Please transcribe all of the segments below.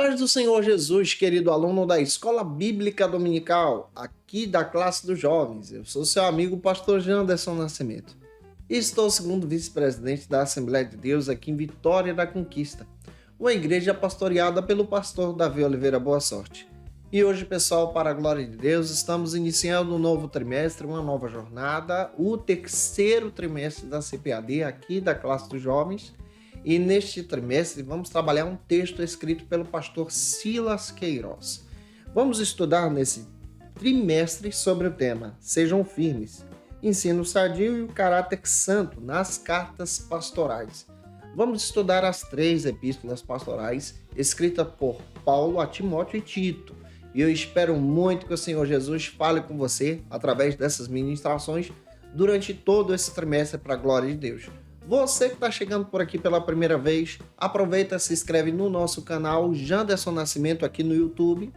paz do Senhor Jesus, querido aluno da Escola Bíblica Dominical, aqui da classe dos jovens. Eu sou seu amigo, pastor Janderson Nascimento. E estou segundo vice-presidente da Assembleia de Deus aqui em Vitória da Conquista, uma igreja pastoreada pelo pastor Davi Oliveira Boa Sorte. E hoje, pessoal, para a glória de Deus, estamos iniciando um novo trimestre, uma nova jornada, o terceiro trimestre da CPAD aqui da classe dos jovens. E neste trimestre vamos trabalhar um texto escrito pelo pastor Silas Queiroz. Vamos estudar nesse trimestre sobre o tema Sejam Firmes, ensino sadio e o caráter santo nas cartas pastorais. Vamos estudar as 3 epístolas pastorais escritas por Paulo a Timóteo e Tito. E eu espero muito que o Senhor Jesus fale com você através dessas ministrações durante todo esse trimestre para a glória de Deus. Você que está chegando por aqui pela primeira vez, aproveita, se inscreve no nosso canal Janderson Nascimento aqui no YouTube.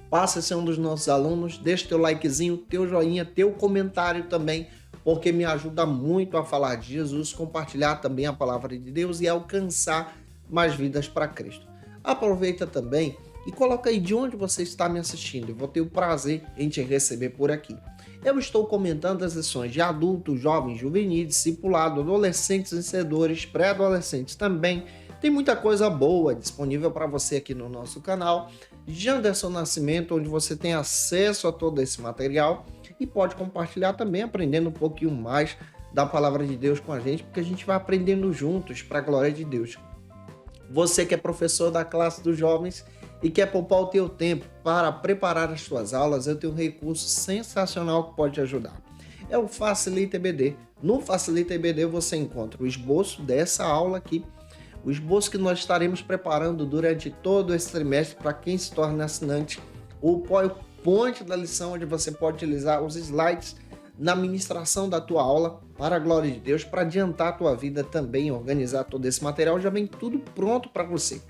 Passa a ser um dos nossos alunos, deixa teu likezinho, teu joinha, teu comentário também, porque me ajuda muito a falar de Jesus, compartilhar também a palavra de Deus e alcançar mais vidas para Cristo. Aproveita também e coloca aí de onde você está me assistindo. Eu vou ter o prazer em te receber por aqui. Eu estou comentando as lições de adultos, jovens, juvenis, discipulado, adolescentes, vencedores, pré-adolescentes também. Tem muita coisa boa disponível para você aqui no nosso canal Janderson Nascimento, onde você tem acesso a todo esse material e pode compartilhar também, aprendendo um pouquinho mais da palavra de Deus com a gente, porque a gente vai aprendendo juntos para a glória de Deus. Você que é professor da classe dos jovens e quer poupar o teu tempo para preparar as suas aulas, eu tenho um recurso sensacional que pode te ajudar. É o Facilita EBD. No Facilita EBD você encontra o esboço dessa aula aqui, o esboço que nós estaremos preparando durante todo esse trimestre para quem se torna assinante, o PowerPoint da lição, onde você pode utilizar os slides na ministração da tua aula, para a glória de Deus, para adiantar a tua vida também, organizar todo esse material, já vem tudo pronto para você.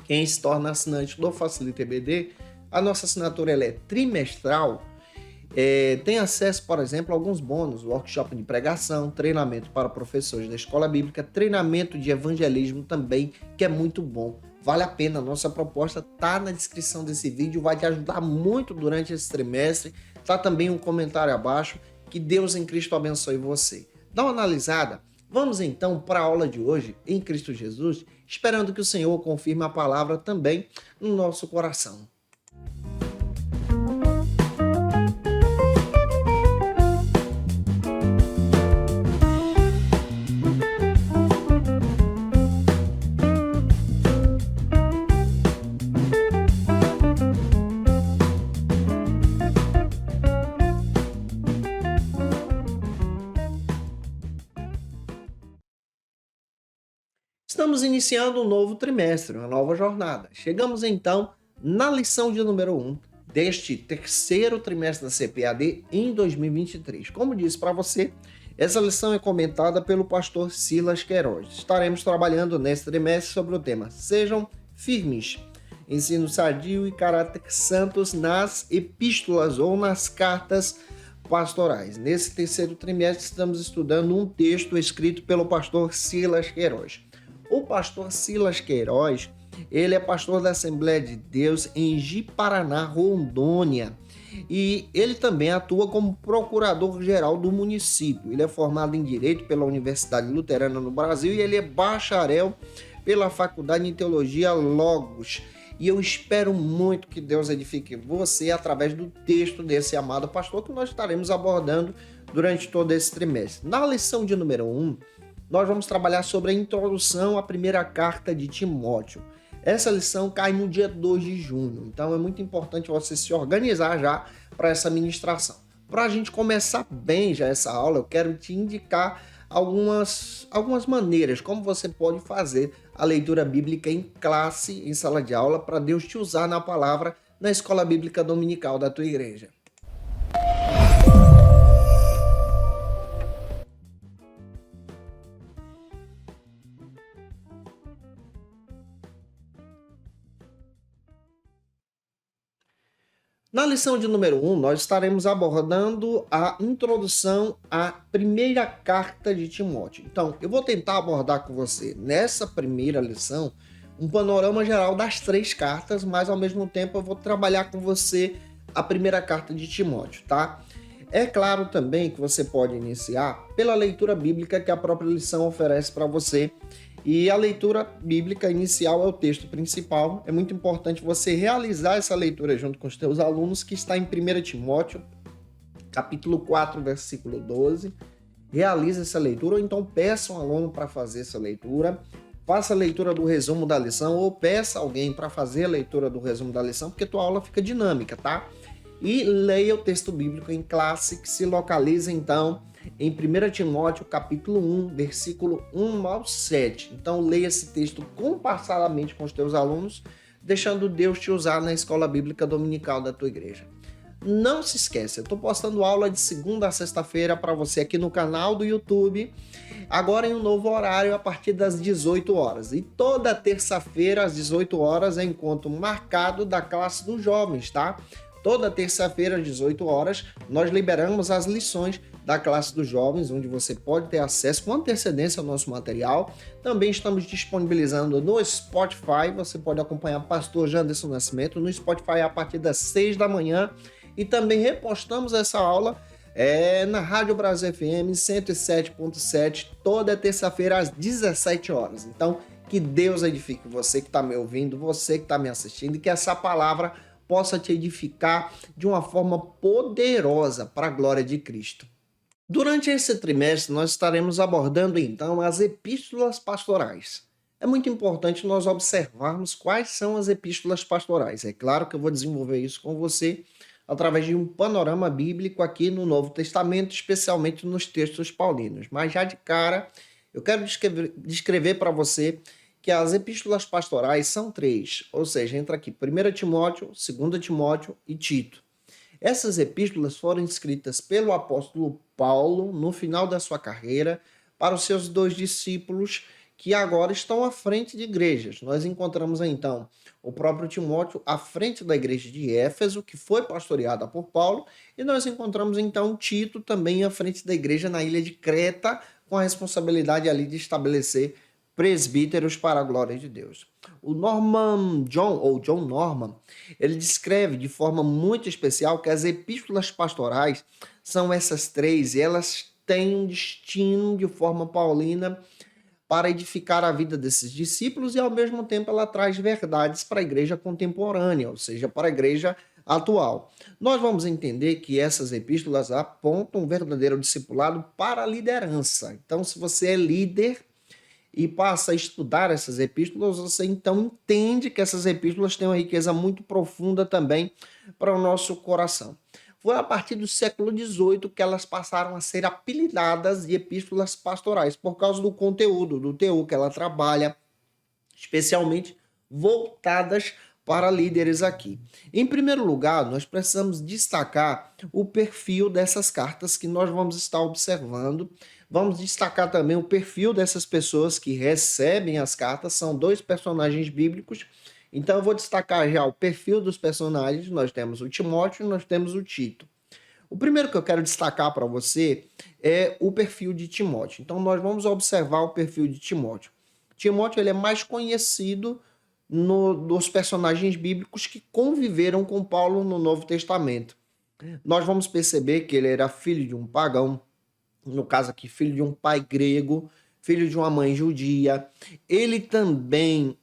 Quem se torna assinante do Facilita EBD, a nossa assinatura ela é trimestral, tem acesso, por exemplo, a alguns bônus, workshop de pregação, treinamento para professores da escola bíblica, treinamento de evangelismo também, que é muito bom. Vale a pena, nossa proposta está na descrição desse vídeo, vai te ajudar muito durante esse trimestre. Está também um comentário abaixo. Que Deus em Cristo abençoe você. Dá uma analisada. Vamos então para a aula de hoje em Cristo Jesus, esperando que o Senhor confirme a palavra também no nosso coração. Estamos iniciando um novo trimestre, uma nova jornada. Chegamos então na lição de número 1 deste terceiro trimestre da CPAD em 2023. Como disse para você, essa lição é comentada pelo pastor Silas Queiroz. Estaremos trabalhando nesse trimestre sobre o tema Sejam Firmes, ensino sadio e caráter santos nas epístolas ou nas cartas pastorais. Nesse terceiro trimestre estamos estudando um texto escrito pelo pastor Silas Queiroz. O pastor Silas Queiroz, ele é pastor da Assembleia de Deus em Ji-Paraná, Rondônia. E ele também atua como procurador-geral do município. Ele é formado em Direito pela Universidade Luterana no Brasil e ele é bacharel pela Faculdade de Teologia Logos. E eu espero muito que Deus edifique você através do texto desse amado pastor que nós estaremos abordando durante todo esse trimestre. Na lição de número 1, nós vamos trabalhar sobre a introdução à primeira carta de Timóteo. Essa lição cai no dia 2 de junho, então é muito importante você se organizar já para essa ministração. Para a gente começar bem já essa aula, eu quero te indicar algumas maneiras como você pode fazer a leitura bíblica em classe, em sala de aula, para Deus te usar na palavra na escola bíblica dominical da tua igreja. Na lição de número 1, nós estaremos abordando a introdução à primeira carta de Timóteo. Então, eu vou tentar abordar com você, nessa primeira lição, um panorama geral das 3 cartas, mas ao mesmo tempo eu vou trabalhar com você a primeira carta de Timóteo, tá? É claro também que você pode iniciar pela leitura bíblica que a própria lição oferece para você. E a leitura bíblica inicial é o texto principal. É muito importante você realizar essa leitura junto com os teus alunos, que está em 1 Timóteo, capítulo 4, versículo 12. Realize essa leitura, ou então peça um aluno para fazer essa leitura. Faça a leitura do resumo da lição, ou peça alguém para fazer a leitura do resumo da lição, porque tua aula fica dinâmica, tá? E leia o texto bíblico em classe, que se localiza então em 1 Timóteo, capítulo 1, versículo 1 ao 7. Então, leia esse texto compassadamente com os teus alunos, deixando Deus te usar na escola bíblica dominical da tua igreja. Não se esqueça, eu estou postando aula de segunda a sexta-feira para você aqui no canal do YouTube, agora em um novo horário, a partir das 18 horas. E toda terça-feira, às 18 horas, é encontro marcado da classe dos jovens, tá? Toda terça-feira, às 18 horas, nós liberamos as lições da classe dos jovens, onde você pode ter acesso com antecedência ao nosso material. Também estamos disponibilizando no Spotify, você pode acompanhar Pastor Janderson Nascimento no Spotify a partir das 6 da manhã. E também repostamos essa aula na Rádio Brasil FM 107.7, toda terça-feira às 17 horas. Então, que Deus edifique você que está me ouvindo, você que está me assistindo, e que essa palavra possa te edificar de uma forma poderosa para a glória de Cristo. Durante esse trimestre, nós estaremos abordando, então, as epístolas pastorais. É muito importante nós observarmos quais são as epístolas pastorais. É claro que eu vou desenvolver isso com você através de um panorama bíblico aqui no Novo Testamento, especialmente nos textos paulinos. Mas já de cara, eu quero descrever para você que as epístolas pastorais são 3, ou seja, entra aqui 1 Timóteo, 2 Timóteo e Tito. Essas epístolas foram escritas pelo apóstolo Paulo no final da sua carreira para os seus 2 discípulos que agora estão à frente de igrejas. Nós encontramos então o próprio Timóteo à frente da igreja de Éfeso, que foi pastoreada por Paulo, e nós encontramos então Tito também à frente da igreja na ilha de Creta, com a responsabilidade ali de estabelecer presbíteros para a glória de Deus. O John Norman, ele descreve de forma muito especial que as epístolas pastorais são essas 3 e elas têm um destino de forma paulina para edificar a vida desses discípulos e ao mesmo tempo ela traz verdades para a igreja contemporânea, ou seja, para a igreja atual. Nós vamos entender que essas epístolas apontam um verdadeiro discipulado para a liderança. Então, se você é líder e passa a estudar essas epístolas, você então entende que essas epístolas têm uma riqueza muito profunda também para o nosso coração. Foi a partir do século XVIII que elas passaram a ser apelidadas de epístolas pastorais, por causa do conteúdo, do teor que ela trabalha, especialmente voltadas para líderes aqui. Em primeiro lugar, nós precisamos destacar o perfil dessas cartas que nós vamos estar observando. Vamos destacar também o perfil dessas pessoas que recebem as cartas. São 2 personagens bíblicos. Então, eu vou destacar já o perfil dos personagens. Nós temos o Timóteo e nós temos o Tito. O primeiro que eu quero destacar para você é o perfil de Timóteo. Então, nós vamos observar o perfil de Timóteo. Timóteo ele é mais conhecido dos personagens bíblicos que conviveram com Paulo no Novo Testamento. Nós vamos perceber que ele era filho de um pagão, no caso aqui, filho de um pai grego, filho de uma mãe judia. Ele tem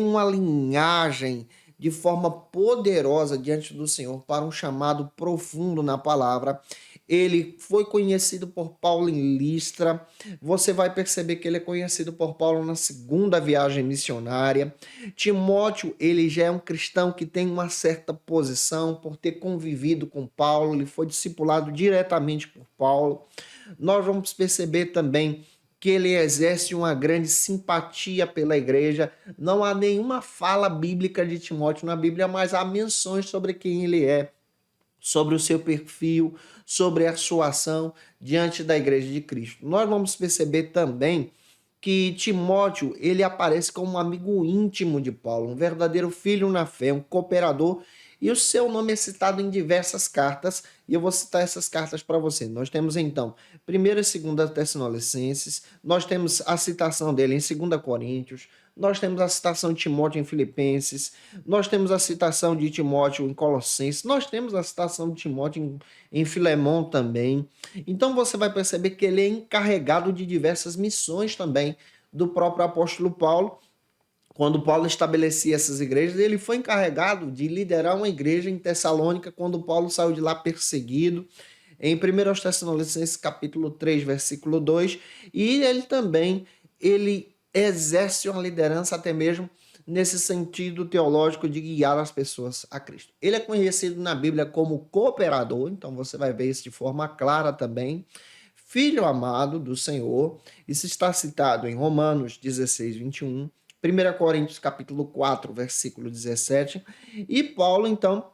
uma linhagem de forma poderosa diante do Senhor para um chamado profundo na palavra. Ele foi conhecido por Paulo em Listra. Você vai perceber que ele é conhecido por Paulo na segunda viagem missionária. Timóteo, ele já é um cristão que tem uma certa posição por ter convivido com Paulo. Ele foi discipulado diretamente por Paulo. Nós vamos perceber também que ele exerce uma grande simpatia pela igreja. Não há nenhuma fala bíblica de Timóteo na Bíblia, mas há menções sobre quem ele é, sobre o seu perfil, sobre a sua ação diante da igreja de Cristo. Nós vamos perceber também que Timóteo, ele aparece como um amigo íntimo de Paulo, um verdadeiro filho na fé, um cooperador E o seu nome é citado em diversas cartas, e eu vou citar essas cartas para você. Nós temos então 1ª e 2ª Tessalonicenses, nós temos a citação dele em 2 Coríntios, nós temos a citação de Timóteo em Filipenses, nós temos a citação de Timóteo em Colossenses, nós temos a citação de Timóteo em Filemão também. Então você vai perceber que ele é encarregado de diversas missões também do próprio apóstolo Paulo. Quando Paulo estabelecia essas igrejas, ele foi encarregado de liderar uma igreja em Tessalônica quando Paulo saiu de lá perseguido, em 1 Tessalonicenses capítulo 3, versículo 2, e ele exerce uma liderança até mesmo nesse sentido teológico de guiar as pessoas a Cristo. Ele é conhecido na Bíblia como cooperador, então você vai ver isso de forma clara também, filho amado do Senhor, isso está citado em Romanos 16, 21, 1 Coríntios capítulo 4, versículo 17, e Paulo, então,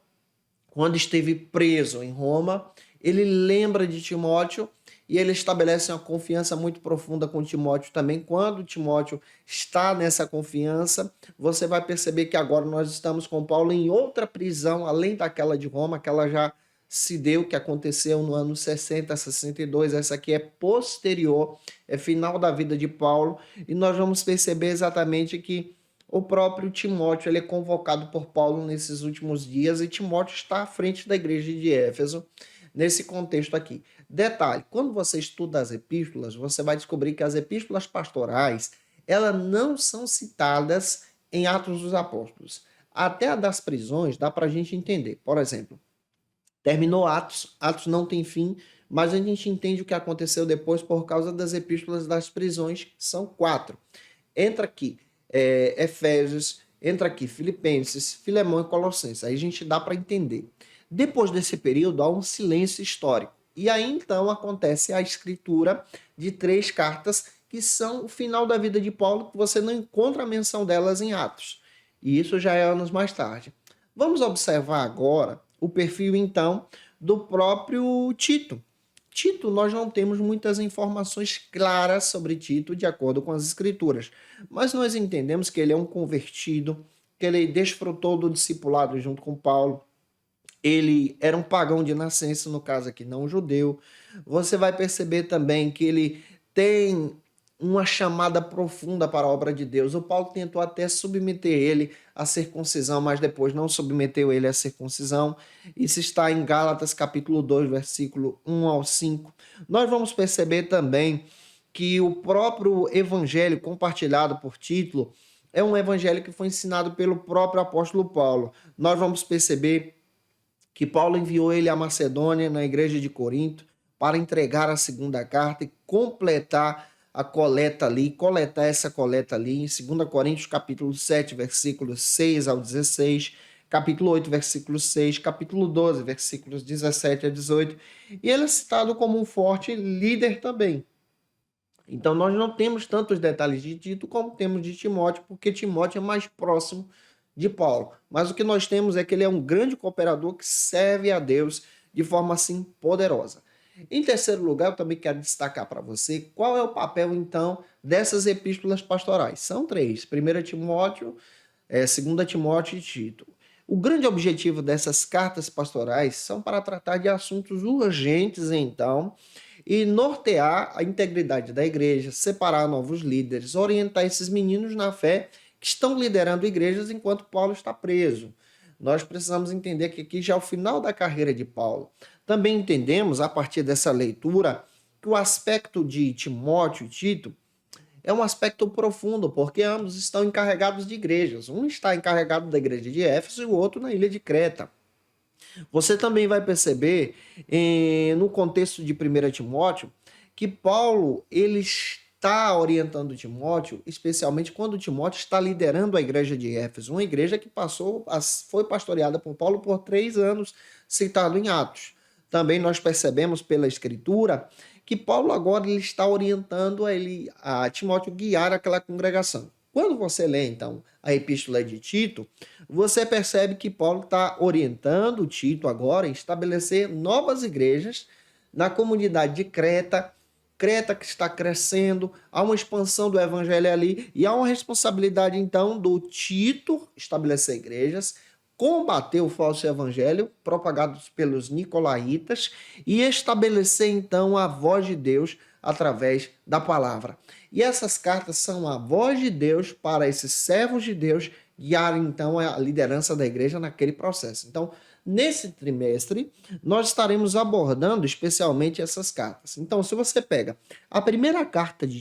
quando esteve preso em Roma, ele lembra de Timóteo e ele estabelece uma confiança muito profunda com Timóteo também. Quando Timóteo está nessa confiança, você vai perceber que agora nós estamos com Paulo em outra prisão, além daquela de Roma, que ela já se deu, que aconteceu no ano 60, 62, essa aqui é posterior, é final da vida de Paulo, e nós vamos perceber exatamente que o próprio Timóteo ele é convocado por Paulo nesses últimos dias, e Timóteo está à frente da igreja de Éfeso, nesse contexto aqui. Detalhe, quando você estuda as epístolas, você vai descobrir que as epístolas pastorais, elas não são citadas em Atos dos Apóstolos. Até a das prisões dá para a gente entender. Por exemplo, terminou Atos, Atos não tem fim, mas a gente entende o que aconteceu depois por causa das epístolas das prisões, que são 4. Entra aqui Efésios, entra aqui Filipenses, Filemão e Colossenses. Aí a gente dá para entender. Depois desse período, há um silêncio histórico. E aí, então, acontece a escritura de 3 cartas, que são o final da vida de Paulo, que você não encontra a menção delas em Atos. E isso já é anos mais tarde. Vamos observar agora o perfil, então, do próprio Tito. Tito, nós não temos muitas informações claras sobre Tito, de acordo com as escrituras, mas nós entendemos que ele é um convertido, que ele desfrutou do discipulado junto com Paulo, ele era um pagão de nascença, no caso aqui não judeu. Você vai perceber também que ele tem uma chamada profunda para a obra de Deus. O Paulo tentou até submeter ele à circuncisão, mas depois não submeteu ele à circuncisão. Isso está em Gálatas capítulo 2, versículo 1 ao 5. Nós vamos perceber também que o próprio evangelho compartilhado por Tito é um evangelho que foi ensinado pelo próprio apóstolo Paulo. Nós vamos perceber que Paulo enviou ele à Macedônia, na igreja de Corinto, para entregar a 2ª carta e completar a coleta ali, coletar essa coleta ali em 2 Coríntios capítulo 7, versículos 6 ao 16, capítulo 8, versículo 6, capítulo 12, versículos 17 a 18, e ele é citado como um forte líder também. Então nós não temos tantos detalhes de Tito como temos de Timóteo, porque Timóteo é mais próximo de Paulo. Mas o que nós temos é que ele é um grande cooperador que serve a Deus de forma assim poderosa. Em terceiro lugar, eu também quero destacar para você qual é o papel, então, dessas epístolas pastorais. São 3, 1 Timóteo, 2 Timóteo e Tito. O grande objetivo dessas cartas pastorais são para tratar de assuntos urgentes, então, e nortear a integridade da igreja, separar novos líderes, orientar esses meninos na fé que estão liderando igrejas enquanto Paulo está preso. Nós precisamos entender que aqui já é o final da carreira de Paulo. Também entendemos, a partir dessa leitura, que o aspecto de Timóteo e Tito é um aspecto profundo, porque ambos estão encarregados de igrejas. Um está encarregado da igreja de Éfeso e o outro na ilha de Creta. Você também vai perceber, no contexto de 1 Timóteo, que Paulo ele está orientando Timóteo, especialmente quando Timóteo está liderando a igreja de Éfeso, uma igreja que foi pastoreada por Paulo por 3 anos, citado em Atos. Também nós percebemos pela escritura que Paulo agora ele está orientando a Timóteo guiar aquela congregação. Quando você lê, então, a epístola de Tito, você percebe que Paulo está orientando Tito agora a estabelecer novas igrejas na comunidade de Creta, Creta que está crescendo, há uma expansão do evangelho ali, e há uma responsabilidade, então, do Tito estabelecer igrejas, combater o falso evangelho propagado pelos nicolaítas e estabelecer então a voz de Deus através da palavra. E essas cartas são a voz de Deus para esses servos de Deus guiar então a liderança da igreja naquele processo. Então, nesse trimestre, nós estaremos abordando especialmente essas cartas. Então, se você pega a primeira carta de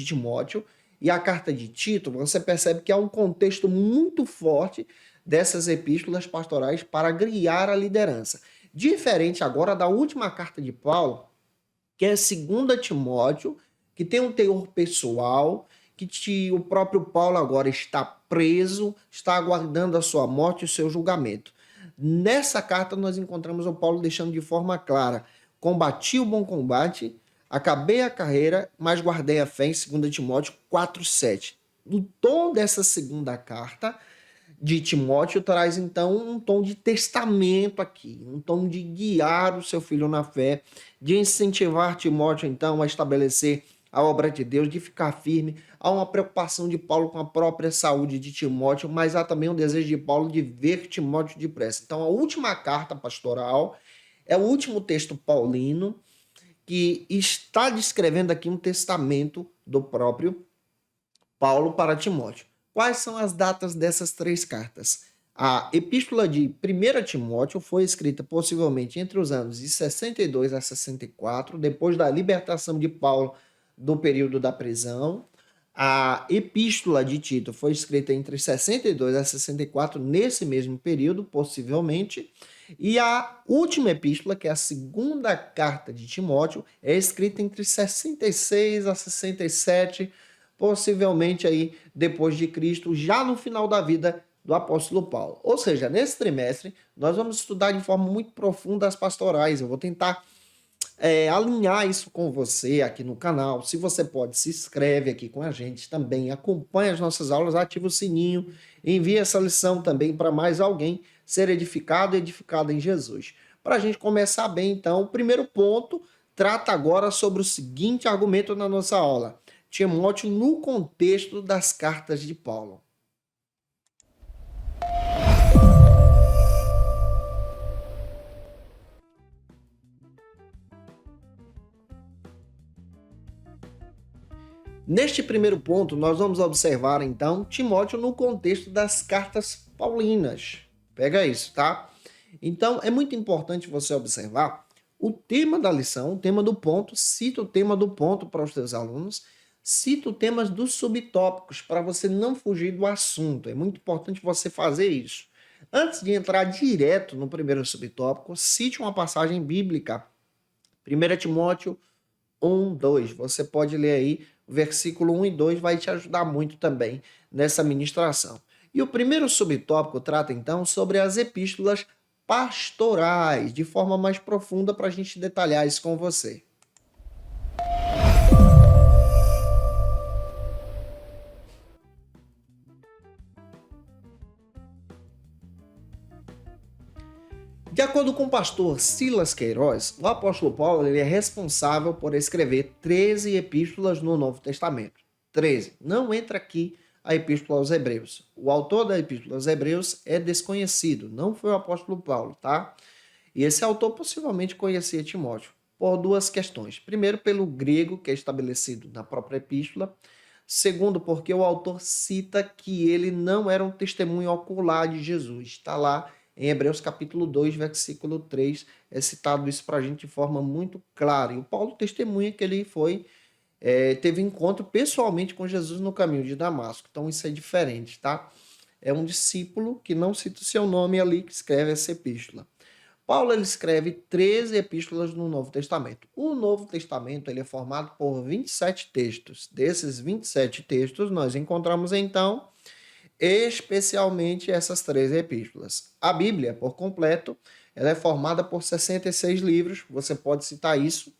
Timóteo e a carta de Tito, você percebe que há um contexto muito forte dessas epístolas pastorais para guiar a liderança. Diferente agora da última carta de Paulo, que é 2 Timóteo, que tem um teor pessoal, que o próprio Paulo agora está preso, está aguardando a sua morte e o seu julgamento. Nessa carta nós encontramos o Paulo deixando de forma clara: combati o bom combate, acabei a carreira, mas guardei a fé, em 2 Timóteo 4,7. O tom dessa segunda carta de Timóteo traz então um tom de testamento aqui, um tom de guiar o seu filho na fé, de incentivar Timóteo então a estabelecer a obra de Deus, de ficar firme. Há uma preocupação de Paulo com a própria saúde de Timóteo, mas há também um desejo de Paulo de ver Timóteo depressa. Então, a última carta pastoral é o último texto paulino que está descrevendo aqui um testamento do próprio Paulo para Timóteo. Quais são as datas dessas três cartas? A epístola de 1 Timóteo foi escrita possivelmente entre os anos de 62 a 64, depois da libertação de Paulo do período da prisão. A epístola de Tito foi escrita entre 62 a 64, nesse mesmo período, possivelmente. E a última epístola, que é a segunda carta de Timóteo, é escrita entre 66 a 67, possivelmente aí depois de Cristo, já no final da vida do apóstolo Paulo. Ou seja, nesse trimestre, nós vamos estudar de forma muito profunda as pastorais. Eu vou tentar alinhar isso com você aqui no canal. Se você pode, se inscreve aqui com a gente também, acompanha as nossas aulas, ativa o sininho, envia essa lição também para mais alguém ser edificado e edificado em Jesus. Para a gente começar bem, então, o primeiro ponto trata agora sobre o seguinte argumento na nossa aula: Timóteo no contexto das cartas de Paulo. Neste primeiro ponto, nós vamos observar, então, Timóteo no contexto das cartas paulinas. Pega isso, tá? Então, é muito importante você observar o tema da lição, o tema do ponto. Cita o tema do ponto para os seus alunos. Cita os temas dos subtópicos para você não fugir do assunto. É muito importante você fazer isso. Antes de entrar direto no primeiro subtópico, cite uma passagem bíblica. 1 Timóteo 1, 2. Você pode ler aí o versículo 1 e 2, vai te ajudar muito também nessa ministração. E o primeiro subtópico trata então sobre as epístolas pastorais, de forma mais profunda, para a gente detalhar isso com você. De acordo com o pastor Silas Queiroz, o apóstolo Paulo ele é responsável por escrever 13 epístolas no Novo Testamento. 13. Não entra aqui a epístola aos Hebreus. O autor da epístola aos Hebreus é desconhecido, não foi o apóstolo Paulo, tá? E esse autor possivelmente conhecia Timóteo por duas questões. Primeiro, pelo grego, que é estabelecido na própria epístola. Segundo, porque o autor cita que ele não era um testemunho ocular de Jesus. Está lá em Hebreus capítulo 2, versículo 3, é citado isso para a gente de forma muito clara. E o Paulo testemunha que ele teve encontro pessoalmente com Jesus no caminho de Damasco. Então isso é diferente, tá? É um discípulo que não cita o seu nome ali, que escreve essa epístola. Paulo ele escreve 13 epístolas no Novo Testamento. O Novo Testamento ele é formado por 27 textos. Desses 27 textos, nós encontramos então especialmente essas 13 epístolas. A Bíblia, por completo, ela é formada por 66 livros, você pode citar isso.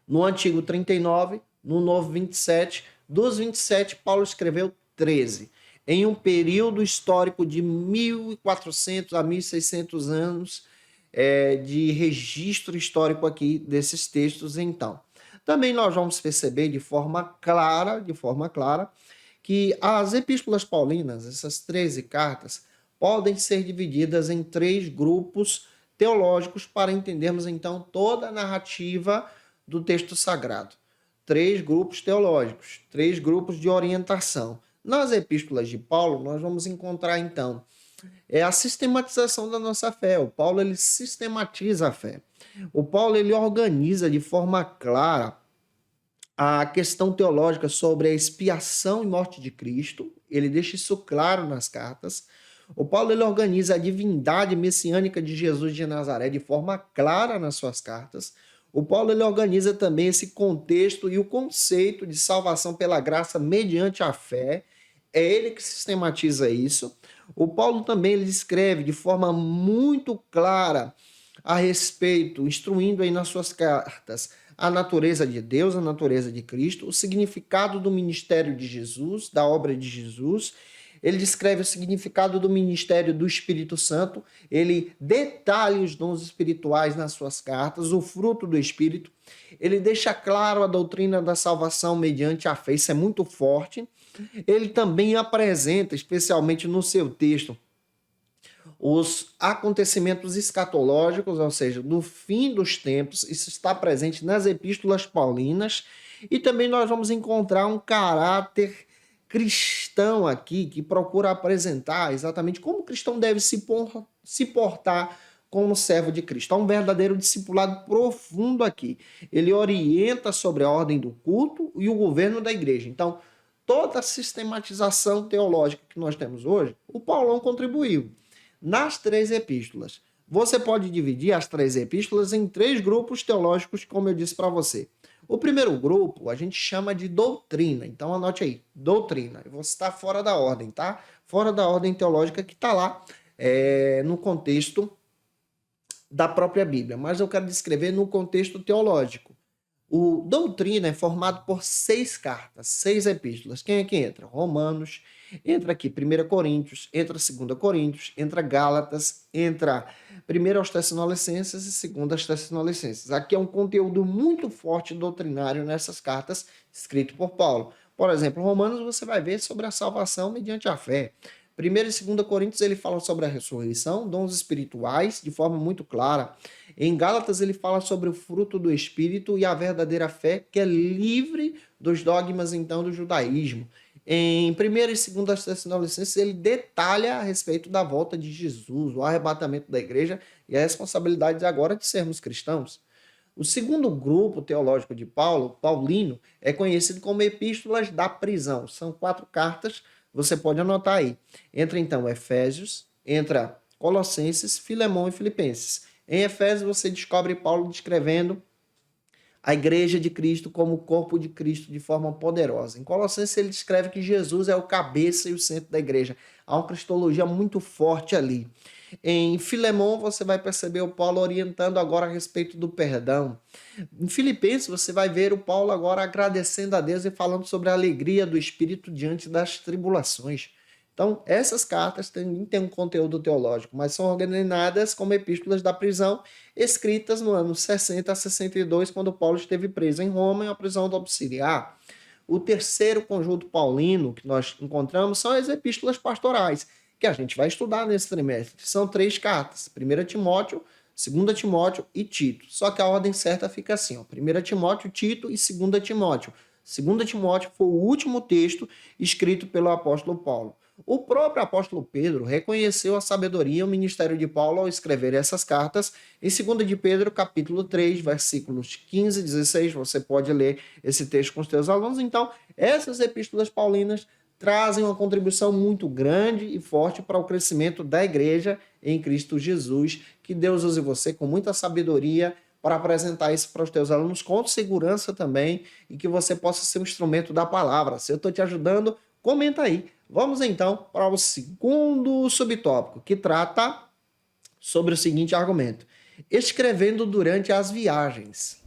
No Antigo 39, no Novo 27. Dos 27, Paulo escreveu 13. Em um período histórico de 1400 a 1600 anos de registro histórico aqui desses textos, então. Também nós vamos perceber de forma clara, que as epístolas paulinas, essas 13 cartas, podem ser divididas em 3 grupos teológicos para entendermos então toda a narrativa do texto sagrado. 3 grupos teológicos, 3 grupos de orientação. Nas epístolas de Paulo, nós vamos encontrar então a sistematização da nossa fé. O Paulo ele sistematiza a fé. O Paulo ele organiza de forma clara a questão teológica sobre a expiação e morte de Cristo. Ele deixa isso claro nas cartas. O Paulo ele organiza a divindade messiânica de Jesus de Nazaré de forma clara nas suas cartas. O Paulo ele organiza também esse contexto e o conceito de salvação pela graça mediante a fé. É ele que sistematiza isso. O Paulo também ele escreve de forma muito clara a respeito, instruindo aí nas suas cartas a natureza de Deus, a natureza de Cristo, o significado do ministério de Jesus, da obra de Jesus. Ele descreve o significado do ministério do Espírito Santo, ele detalha os dons espirituais nas suas cartas, o fruto do Espírito, ele deixa claro a doutrina da salvação mediante a fé, isso é muito forte. Ele também apresenta, especialmente no seu texto, os acontecimentos escatológicos, ou seja, do fim dos tempos. Isso está presente nas epístolas paulinas. E também nós vamos encontrar um caráter cristão aqui, que procura apresentar exatamente como o cristão deve se portar como servo de Cristo. Há um verdadeiro discipulado profundo aqui. Ele orienta sobre a ordem do culto e o governo da igreja. Então, toda a sistematização teológica que nós temos hoje, o Paulão contribuiu. Nas 3 epístolas. Você pode dividir as 3 epístolas em 3 grupos teológicos, como eu disse para você. O primeiro grupo a gente chama de doutrina. Então anote aí, doutrina. Eu vou citar fora da ordem, tá? Fora da ordem teológica que está lá no contexto da própria Bíblia. Mas eu quero descrever no contexto teológico. O doutrina é formado por 6 cartas, 6 epístolas. Quem é que entra? Romanos, entra aqui 1 Coríntios, entra 2 Coríntios, entra Gálatas, entra 1 aos Tessalonicenses e 2 aos Tessalonicenses. Aqui é um conteúdo muito forte doutrinário nessas cartas, escrito por Paulo. Por exemplo, Romanos você vai ver sobre a salvação mediante a fé. 1 e 2 Coríntios ele fala sobre a ressurreição, dons espirituais, de forma muito clara. Em Gálatas ele fala sobre o fruto do Espírito e a verdadeira fé, que é livre dos dogmas, então, do judaísmo. Em 1 e 2 Tessalonicenses ele detalha a respeito da volta de Jesus, o arrebatamento da igreja e a responsabilidade agora de sermos cristãos. O segundo grupo teológico de Paulo, paulino, é conhecido como Epístolas da Prisão. São 4 cartas, você pode anotar aí. Entra então Efésios, entra Colossenses, Filemão e Filipenses. Em Efésios você descobre Paulo descrevendo a igreja de Cristo como o corpo de Cristo de forma poderosa. Em Colossenses ele descreve que Jesus é o cabeça e o centro da igreja. Há uma cristologia muito forte ali. Em Filemão você vai perceber o Paulo orientando agora a respeito do perdão. Em Filipenses você vai ver o Paulo agora agradecendo a Deus e falando sobre a alegria do Espírito diante das tribulações. Então, essas cartas têm um conteúdo teológico, mas são ordenadas como epístolas da prisão, escritas no ano 60 a 62, quando Paulo esteve preso em Roma, em uma prisão domiciliar. O terceiro conjunto paulino que nós encontramos são as epístolas pastorais, que a gente vai estudar nesse trimestre. São 3 cartas, 1 Timóteo, 2 Timóteo e Tito. Só que a ordem certa fica assim, ó, 1 Timóteo, Tito e 2 Timóteo. 2 Timóteo foi o último texto escrito pelo apóstolo Paulo. O próprio apóstolo Pedro reconheceu a sabedoria e o ministério de Paulo ao escrever essas cartas. Em 2 de Pedro, capítulo 3, versículos 15 e 16, você pode ler esse texto com os teus alunos. Então, essas epístolas paulinas trazem uma contribuição muito grande e forte para o crescimento da igreja em Cristo Jesus. Que Deus use você com muita sabedoria para apresentar isso para os teus alunos com segurança também e que você possa ser um instrumento da palavra. Se eu estou te ajudando, comenta aí. Vamos então para o segundo subtópico, que trata sobre o seguinte argumento: escrevendo durante as viagens.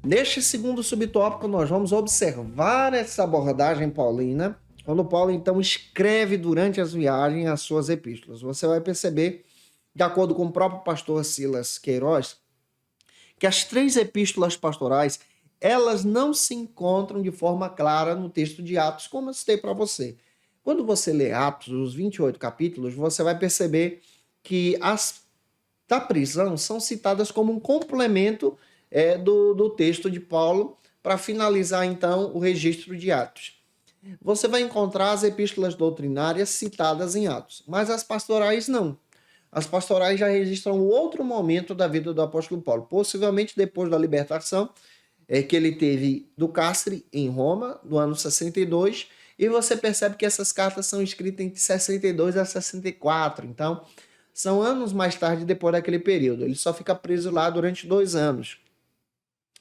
Neste segundo subtópico, nós vamos observar essa abordagem paulina, quando Paulo então escreve durante as viagens as suas epístolas. Você vai perceber, de acordo com o próprio pastor Silas Queiroz, que as 3 epístolas pastorais, elas não se encontram de forma clara no texto de Atos, como eu citei para você. Quando você lê Atos, os 28 capítulos, você vai perceber que as da prisão são citadas como um complemento do texto de Paulo para finalizar, então, o registro de Atos. Você vai encontrar as epístolas doutrinárias citadas em Atos, mas as pastorais não. As pastorais já registram outro momento da vida do apóstolo Paulo, possivelmente depois da libertação que ele teve do cárcere em Roma, no ano 62, e você percebe que essas cartas são escritas entre 62 a 64, então são anos mais tarde depois daquele período. Ele só fica preso lá durante 2 anos.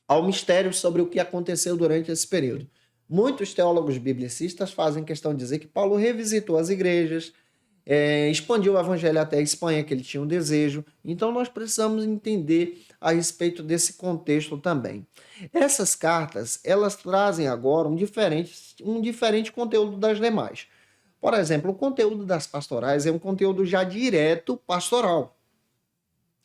Há um mistério sobre o que aconteceu durante esse período. Muitos teólogos biblicistas fazem questão de dizer que Paulo revisitou as igrejas, expandiu o evangelho até a Espanha, que ele tinha um desejo. Então nós precisamos entender a respeito desse contexto também. Essas cartas, elas trazem agora um diferente conteúdo das demais. Por exemplo, o conteúdo das pastorais é um conteúdo já direto pastoral.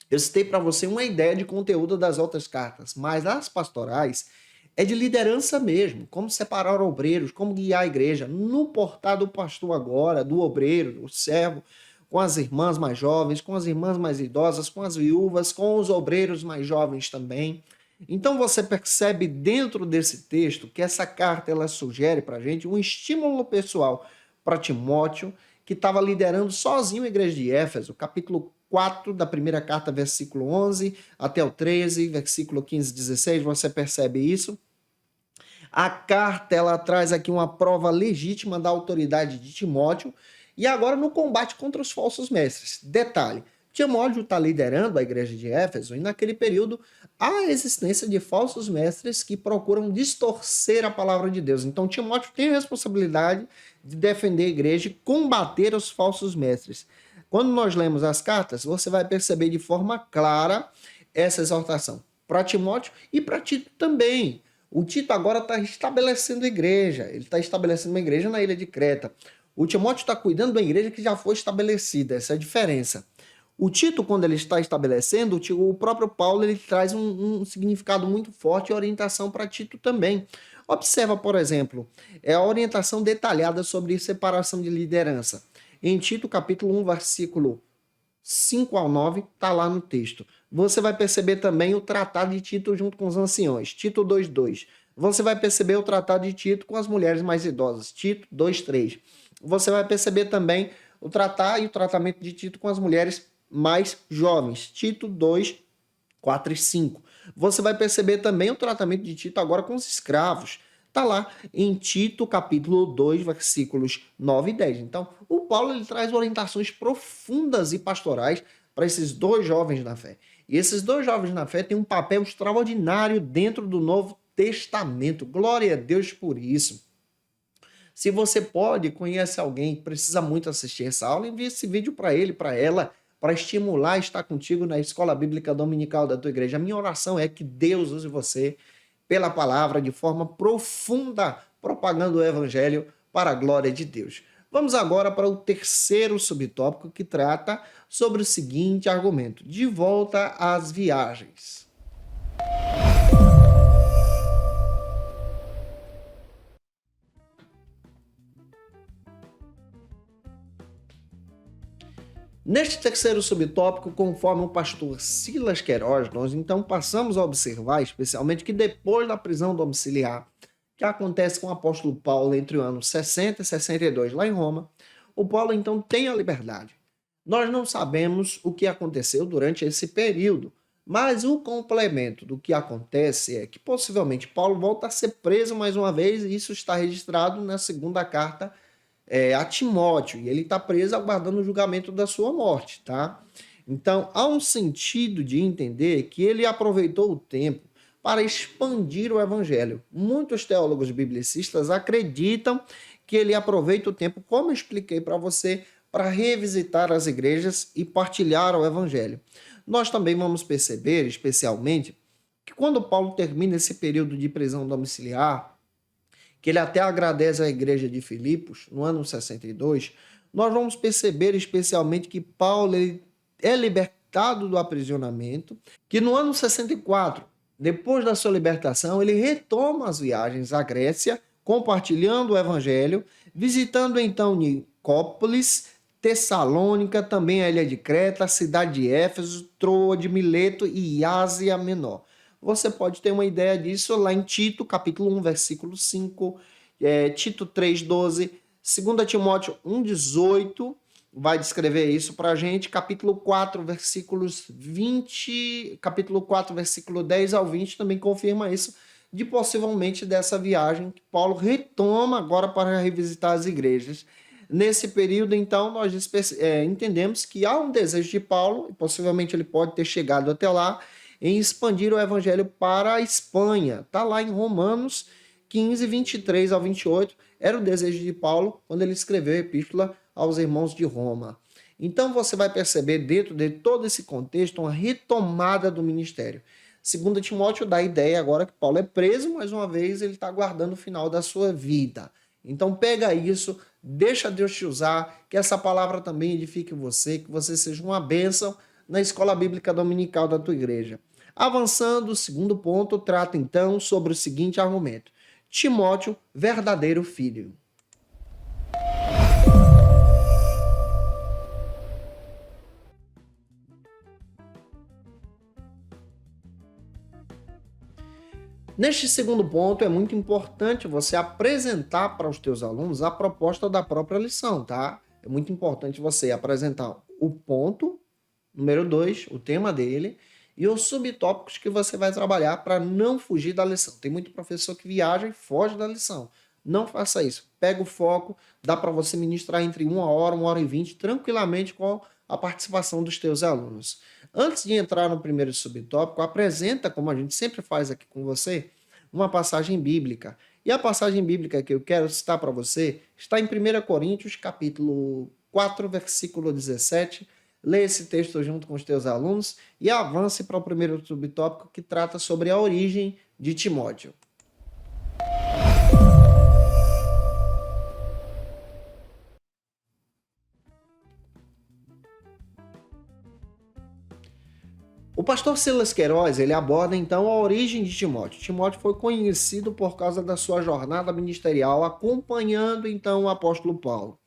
Eu citei para você uma ideia de conteúdo das outras cartas, mas as pastorais é de liderança mesmo, como separar obreiros, como guiar a igreja, no portar do pastor agora, do obreiro, do servo, com as irmãs mais jovens, com as irmãs mais idosas, com as viúvas, com os obreiros mais jovens também. Então você percebe dentro desse texto que essa carta ela sugere para a gente um estímulo pessoal para Timóteo, que estava liderando sozinho a igreja de Éfeso, capítulo 4 da primeira carta, versículo 11 até o 13, versículo 15 e 16, você percebe isso. A carta ela traz aqui uma prova legítima da autoridade de Timóteo e agora no combate contra os falsos mestres. Detalhe, Timóteo está liderando a igreja de Éfeso e naquele período há a existência de falsos mestres que procuram distorcer a palavra de Deus. Então Timóteo tem a responsabilidade de defender a igreja e combater os falsos mestres. Quando nós lemos as cartas, você vai perceber de forma clara essa exortação para Timóteo e para Tito também. O Tito agora está estabelecendo a igreja, ele está estabelecendo uma igreja na ilha de Creta. O Timóteo está cuidando da igreja que já foi estabelecida, essa é a diferença. O Tito, quando ele está estabelecendo, o próprio Paulo ele traz um significado muito forte e orientação para Tito também. Observa, por exemplo, a orientação detalhada sobre separação de liderança. Em Tito, capítulo 1, versículo 5 ao 9, está lá no texto. Você vai perceber também o tratado de Tito junto com os anciões, Tito 2:2. Você vai perceber o tratado de Tito com as mulheres mais idosas, Tito 2:3. Você vai perceber também o tratado e o tratamento de Tito com as mulheres mais jovens, Tito 2:4 e 5. Você vai perceber também o tratamento de Tito agora com os escravos. Está lá em Tito, capítulo 2, versículos 9 e 10. Então, o Paulo ele traz orientações profundas e pastorais para esses 2 jovens na fé. E esses 2 jovens na fé têm um papel extraordinário dentro do Novo Testamento. Glória a Deus por isso. Se você pode, conhece alguém que precisa muito assistir essa aula, envie esse vídeo para ele, para ela, para estimular a estar contigo na escola bíblica dominical da tua igreja. A minha oração é que Deus use você pela palavra de forma profunda, propagando o evangelho para a glória de Deus. Vamos agora para o terceiro subtópico que trata sobre o seguinte argumento: de volta às viagens. Neste terceiro subtópico, conforme o pastor Silas Queiroz, nós então passamos a observar, especialmente, que depois da prisão domiciliar, que acontece com o apóstolo Paulo entre o ano 60 e 62, lá em Roma, o Paulo então tem a liberdade. Nós não sabemos o que aconteceu durante esse período, mas o complemento do que acontece é que possivelmente Paulo volta a ser preso mais uma vez, e isso está registrado na segunda carta a Timóteo, e ele está preso aguardando o julgamento da sua morte, tá? Então, há um sentido de entender que ele aproveitou o tempo para expandir o evangelho. Muitos teólogos biblicistas acreditam que ele aproveita o tempo, como eu expliquei para você, para revisitar as igrejas e partilhar o evangelho. Nós também vamos perceber, especialmente, que quando Paulo termina esse período de prisão domiciliar, que ele até agradece à igreja de Filipos, no ano 62, nós vamos perceber especialmente que Paulo ele é libertado do aprisionamento, que no ano 64, depois da sua libertação, ele retoma as viagens à Grécia, compartilhando o evangelho, visitando então Nicópolis, Tessalônica, também a ilha de Creta, a cidade de Éfeso, Troa de Mileto e Ásia Menor. Você pode ter uma ideia disso lá em Tito, capítulo 1, versículo 5, Tito 3, 12, 2 Timóteo 1, 18, vai descrever isso para a gente, capítulo 4, versículos 20, capítulo 4, versículo 10 ao 20, também confirma isso, de possivelmente dessa viagem que Paulo retoma agora para revisitar as igrejas. Nesse período, então, nós entendemos que há um desejo de Paulo, e possivelmente ele pode ter chegado até lá, em expandir o evangelho para a Espanha. Está lá em Romanos 15, 23 ao 28, era o desejo de Paulo quando ele escreveu a epístola aos irmãos de Roma. Então você vai perceber dentro de todo esse contexto uma retomada do ministério. 2 Timóteo dá a ideia agora que Paulo é preso, mais uma vez ele está aguardando o final da sua vida. Então pega isso, deixa Deus te usar, que essa palavra também edifique você, que você seja uma bênção na escola bíblica dominical da tua igreja. Avançando, o segundo ponto trata então sobre o seguinte argumento: Timóteo, verdadeiro filho. Neste segundo ponto, é muito importante você apresentar para os teus alunos a proposta da própria lição, tá? É muito importante você apresentar o ponto, número 2, o tema dele, e os subtópicos que você vai trabalhar para não fugir da lição. Tem muito professor que viaja e foge da lição. Não faça isso. Pega o foco, dá para você ministrar entre 1 hora e 20, tranquilamente com a participação dos teus alunos. Antes de entrar no primeiro subtópico, apresenta, como a gente sempre faz aqui com você, uma passagem bíblica. E a passagem bíblica que eu quero citar para você está em 1 Coríntios, capítulo 4, versículo 17. Lê esse texto junto com os teus alunos e avance para o primeiro subtópico que trata sobre a origem de Timóteo. O pastor Silas Queiroz, ele aborda então a origem de Timóteo. Timóteo foi conhecido por causa da sua jornada ministerial, acompanhando então o apóstolo Paulo.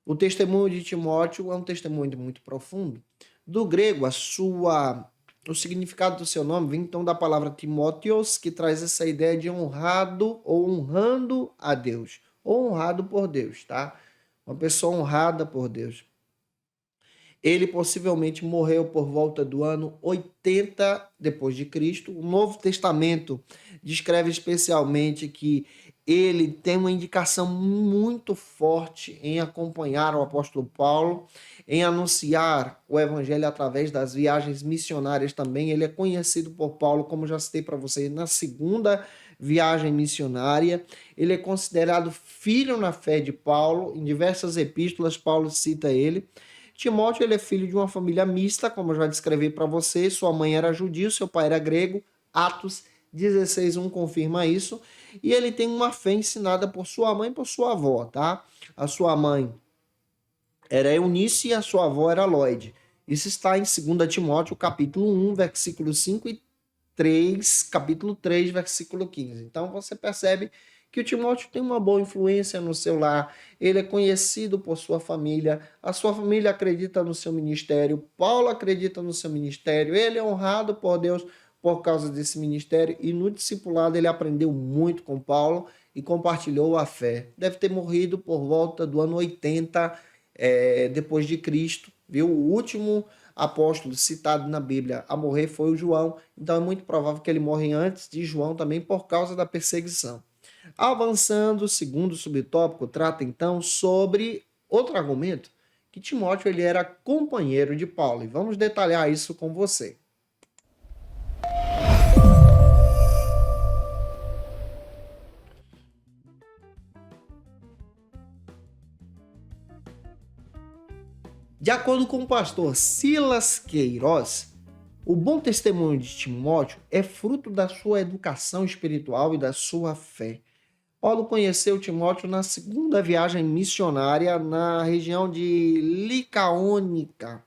O testemunho de Timóteo é um testemunho muito profundo. Do grego, o significado do seu nome vem então da palavra Timóteos, que traz essa ideia de honrado ou honrando a Deus, ou honrado por Deus, tá? Uma pessoa honrada por Deus. Ele possivelmente morreu por volta do ano 80 depois de Cristo. O Novo Testamento descreve especialmente que ele tem uma indicação muito forte em acompanhar o apóstolo Paulo, em anunciar o evangelho através das viagens missionárias também. Ele é conhecido por Paulo, como já citei para vocês, na segunda viagem missionária. Ele é considerado filho na fé de Paulo. Em diversas epístolas, Paulo cita ele. Timóteo, ele é filho de uma família mista, como eu já descrevi para você. Sua mãe era judia, seu pai era grego. Atos 16:1 confirma isso. E ele tem uma fé ensinada por sua mãe e por sua avó, tá? A sua mãe era Eunice e a sua avó era Lóide. Isso está em 2 Timóteo, capítulo 1, versículo 5 e 3, capítulo 3, versículo 15. Então você percebe que o Timóteo tem uma boa influência no seu lar, ele é conhecido por sua família, a sua família acredita no seu ministério, Paulo acredita no seu ministério, ele é honrado por Deus por causa desse ministério, e no discipulado ele aprendeu muito com Paulo e compartilhou a fé. Deve ter morrido por volta do ano 80 depois de Cristo, viu? O último apóstolo citado na Bíblia a morrer foi o João, então é muito provável que ele morre antes de João também por causa da perseguição. Avançando, o segundo subtópico trata então sobre outro argumento, que Timóteo ele era companheiro de Paulo, e vamos detalhar isso com você. De acordo com o pastor Silas Queiroz, o bom testemunho de Timóteo é fruto da sua educação espiritual e da sua fé. Paulo conheceu Timóteo na segunda viagem missionária na região de Licaônica.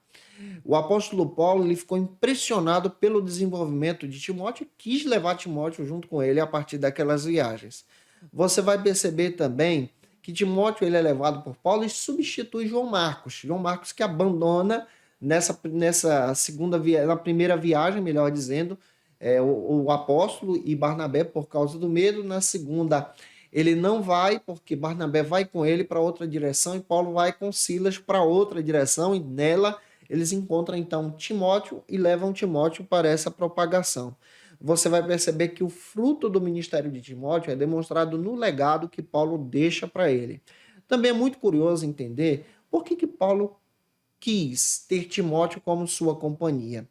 O apóstolo Paulo ele ficou impressionado pelo desenvolvimento de Timóteo e quis levar Timóteo junto com ele a partir daquelas viagens. Você vai perceber também que Timóteo ele é levado por Paulo e substitui João Marcos. João Marcos que abandona nessa segunda na primeira viagem, melhor dizendo, o apóstolo e Barnabé por causa do medo. Na segunda, ele não vai, porque Barnabé vai com ele para outra direção e Paulo vai com Silas para outra direção, e nela eles encontram então Timóteo e levam Timóteo para essa propagação. Você vai perceber que o fruto do ministério de Timóteo é demonstrado no legado que Paulo deixa para ele. Também é muito curioso entender por que Paulo quis ter Timóteo como sua companhia.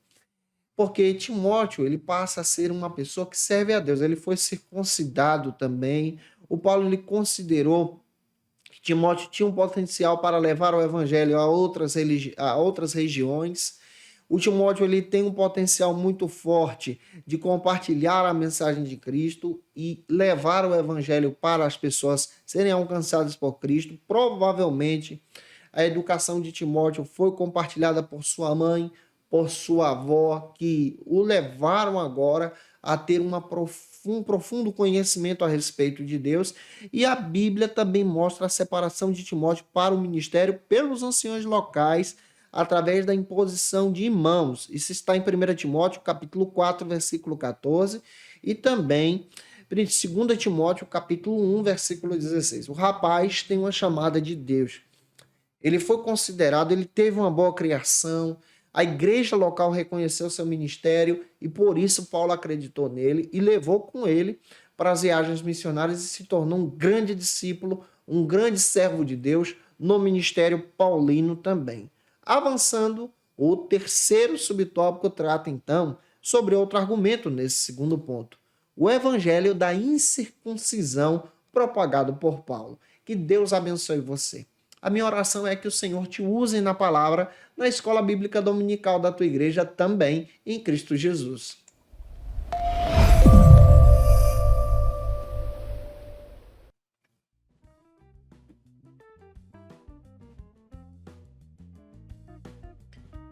Porque Timóteo ele passa a ser uma pessoa que serve a Deus. Ele foi circuncidado também. O Paulo ele considerou que Timóteo tinha um potencial para levar o evangelho a outras regiões. O Timóteo ele tem um potencial muito forte de compartilhar a mensagem de Cristo e levar o evangelho para as pessoas serem alcançadas por Cristo. Provavelmente a educação de Timóteo foi compartilhada por sua mãe, por sua avó, que o levaram agora a ter um profundo conhecimento a respeito de Deus. E a Bíblia também mostra a separação de Timóteo para o ministério pelos anciões locais, através da imposição de irmãos. Isso está em 1 Timóteo, capítulo 4, versículo 14, e também 2 Timóteo, capítulo 1, versículo 16. O rapaz tem uma chamada de Deus. Ele foi considerado, ele teve uma boa criação, a igreja local reconheceu seu ministério e por isso Paulo acreditou nele e levou com ele para as viagens missionárias e se tornou um grande discípulo, um grande servo de Deus no ministério paulino também. Avançando, o terceiro subtópico trata então sobre outro argumento nesse segundo ponto. O evangelho da incircuncisão propagado por Paulo. Que Deus abençoe você. A minha oração é que o Senhor te use na palavra, na escola bíblica dominical da tua igreja também, em Cristo Jesus.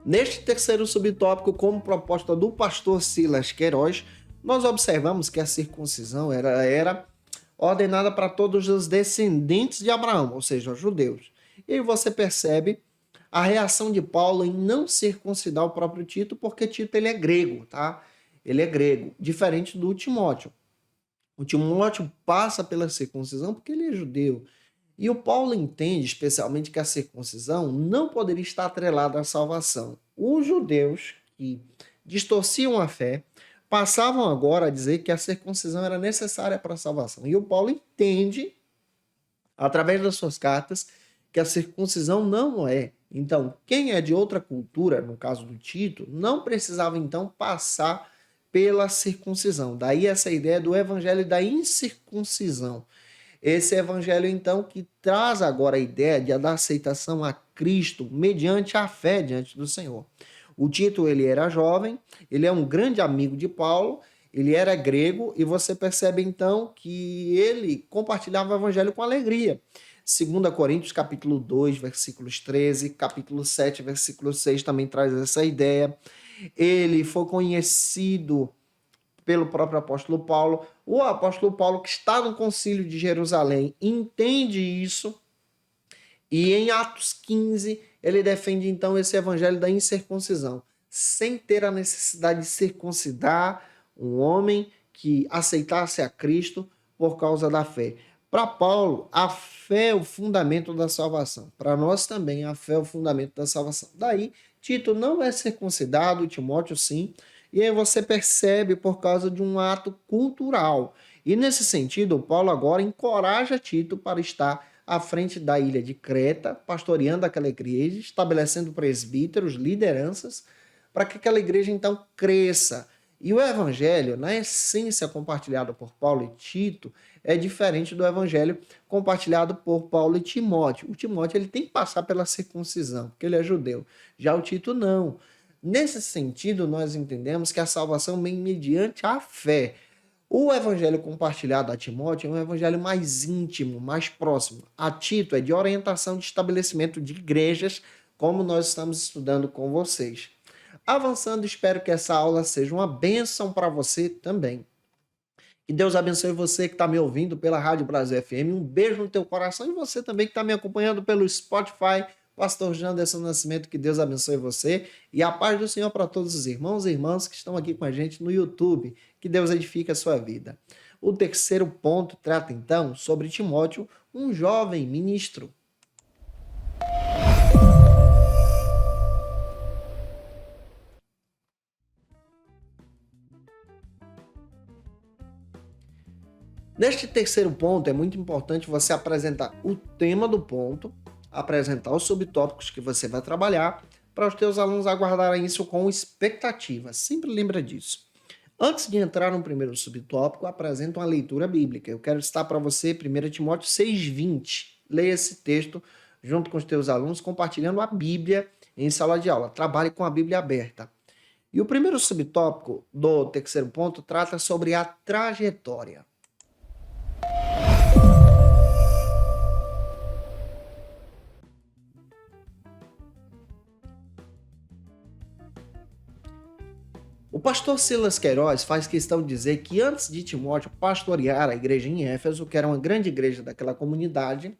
Neste terceiro subtópico, como proposta do pastor Silas Queiroz, nós observamos que a circuncisão era ordenada para todos os descendentes de Abraão, ou seja, os judeus. E aí você percebe a reação de Paulo em não circuncidar o próprio Tito, porque Tito ele é grego, tá? Ele é grego, diferente do Timóteo. O Timóteo passa pela circuncisão porque ele é judeu. E o Paulo entende, especialmente, que a circuncisão não poderia estar atrelada à salvação. Os judeus que distorciam a fé passavam agora a dizer que a circuncisão era necessária para a salvação. E o Paulo entende, através das suas cartas, que a circuncisão não é. Então, quem é de outra cultura, no caso do Tito, não precisava então passar pela circuncisão. Daí essa ideia do evangelho da incircuncisão. Esse evangelho então que traz agora a ideia da aceitação a Cristo mediante a fé diante do Senhor. O Tito ele era jovem, ele é um grande amigo de Paulo, ele era grego e você percebe então que ele compartilhava o evangelho com alegria. 2 Coríntios, capítulo 2, versículos 13, capítulo 7, versículo 6 também traz essa ideia. Ele foi conhecido pelo próprio apóstolo Paulo. O apóstolo Paulo, que está no concílio de Jerusalém, entende isso. E em Atos 15, ele defende então esse evangelho da incircuncisão, sem ter a necessidade de circuncidar um homem que aceitasse a Cristo por causa da fé. Para Paulo, a fé é o fundamento da salvação. Para nós também, a fé é o fundamento da salvação. Daí, Tito não é circuncidado, Timóteo sim, e aí você percebe por causa de um ato cultural. E nesse sentido, Paulo agora encoraja Tito para estar à frente da ilha de Creta, pastoreando aquela igreja, estabelecendo presbíteros, lideranças, para que aquela igreja então cresça. E o evangelho, na essência compartilhado por Paulo e Tito, é diferente do evangelho compartilhado por Paulo e Timóteo. O Timóteo ele tem que passar pela circuncisão, porque ele é judeu. Já o Tito não. Nesse sentido, nós entendemos que a salvação vem mediante a fé. O evangelho compartilhado a Timóteo é um evangelho mais íntimo, mais próximo. A Tito é de orientação de estabelecimento de igrejas como nós estamos estudando com vocês. Avançando, espero que essa aula seja uma bênção para você também. Que Deus abençoe você que está me ouvindo pela Rádio Brasil FM. Um beijo no teu coração e você também que está me acompanhando pelo Spotify. Pastor Janderson Nascimento, que Deus abençoe você e a paz do Senhor para todos os irmãos e irmãs que estão aqui com a gente no YouTube. Que Deus edifique a sua vida. O terceiro ponto trata então sobre Timóteo, um jovem ministro. Neste terceiro ponto, é muito importante você apresentar o tema do ponto, apresentar os subtópicos que você vai trabalhar, para os teus alunos aguardarem isso com expectativa. Sempre lembra disso. Antes de entrar no primeiro subtópico, apresento uma leitura bíblica. Eu quero citar para você 1 Timóteo 6,20. Leia esse texto junto com os teus alunos, compartilhando a Bíblia em sala de aula. Trabalhe com a Bíblia aberta. E o primeiro subtópico do terceiro ponto trata sobre a trajetória. O pastor Silas Queiroz faz questão de dizer que antes de Timóteo pastorear a igreja em Éfeso, que era uma grande igreja daquela comunidade,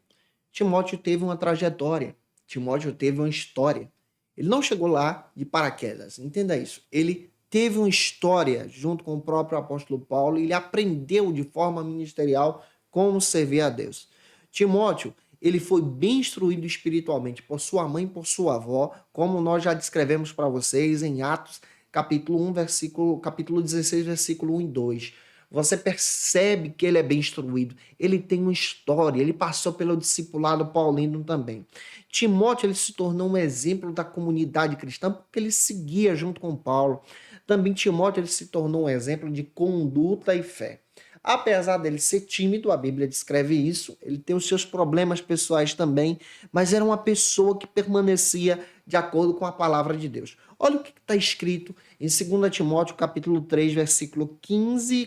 Timóteo teve uma trajetória, Timóteo teve uma história. Ele não chegou lá de paraquedas, entenda isso. Ele teve uma história junto com o próprio apóstolo Paulo e ele aprendeu de forma ministerial como servir a Deus. Timóteo, ele foi bem instruído espiritualmente por sua mãe e por sua avó, como nós já descrevemos para vocês em Atos capítulo 1, capítulo 16, versículo 1 e 2. Você percebe que ele é bem instruído, ele tem uma história, ele passou pelo discipulado paulino também. Timóteo, ele se tornou um exemplo da comunidade cristã porque ele seguia junto com Paulo. Também Timóteo, ele se tornou um exemplo de conduta e fé. Apesar dele ser tímido, a Bíblia descreve isso, ele tem os seus problemas pessoais também, mas era uma pessoa que permanecia de acordo com a palavra de Deus. Olha o que está escrito em 2 Timóteo capítulo 3, versículo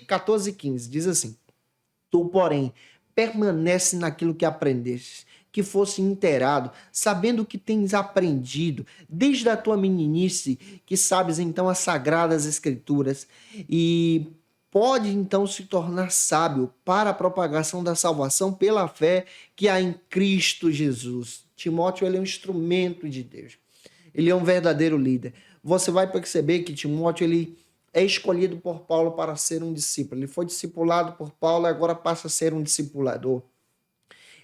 14 e 15. Diz assim: Tu, porém, permanece naquilo que aprendeste, que fosse inteirado, sabendo o que tens aprendido, desde a tua meninice, que sabes então as sagradas escrituras, e pode então se tornar sábio para a propagação da salvação pela fé que há em Cristo Jesus. Timóteo, ele é um instrumento de Deus. Ele é um verdadeiro líder. Você vai perceber que Timóteo, ele é escolhido por Paulo para ser um discípulo. Ele foi discipulado por Paulo e agora passa a ser um discipulador.